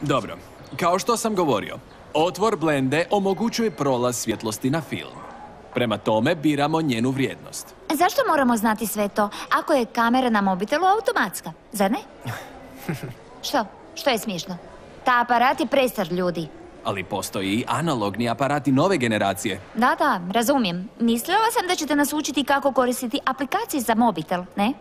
Dobro, kao što sam govorio, otvor blende omogućuje prolaz svjetlosti na film. Prema tome biramo njenu vrijednost. Zašto moramo znati sve to, ako je kamera na mobitelu automatska, zar ne? Što? Što je smiješno? Ta aparat je prestar, ljudi. Ali postoji i analogni aparati nove generacije. Da, razumijem. Mislila sam da ćete nas učiti kako koristiti aplikacije za mobitel, ne?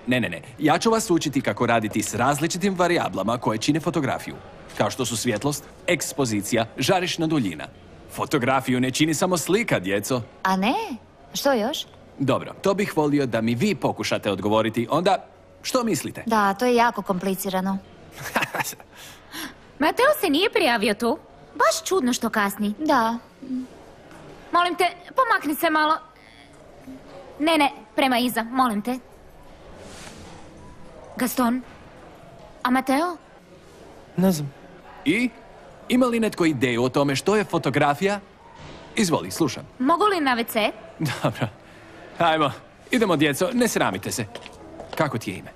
Ne. Ja ću vas učiti kako raditi s različitim varijablama koje čine fotografiju. Kao što su svjetlost, ekspozicija, žarišna duljina. Fotografiju ne čini samo slika, djeco. A ne? Što još? Dobro, to bih volio da mi vi pokušate odgovoriti. Onda, što mislite? Da, to je jako komplicirano. Mateo se nije prijavio tu. Baš čudno što kasni. Da. Molim te, pomakni se malo. Ne, prema iza, molim te. Gaston? A Mateo? Ne znam. I? Ima li netko ideju o tome što je fotografija? Izvoli, slušam. Mogu li na WC? Dobro. Ajmo, idemo djeco, ne sramite se. Kako ti je ime?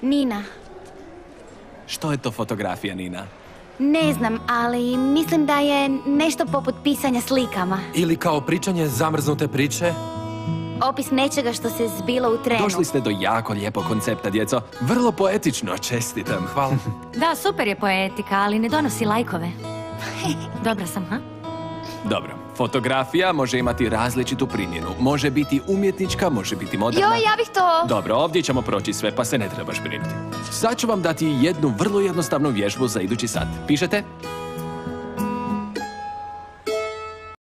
Nina. Što je to fotografija, Nina? Ne znam, ali mislim da je nešto poput pisanja slikama. Ili kao pričanje zamrznute priče. Opis nečega što se zbilo u trenu. Došli ste do jako lijepog koncepta, djeco. Vrlo poetično, čestitam. Hvala. Da, super je poetika, ali ne donosi lajkove. Dobra sam, ha? Dobro, fotografija može imati različitu primjenu. Može biti umjetnička, može biti moderna. Joj, ja bih to... Dobro, ovdje ćemo proći sve, pa se ne trebaš brinuti. Sad ću vam dati jednu vrlo jednostavnu vježbu za idući sat. Pišete?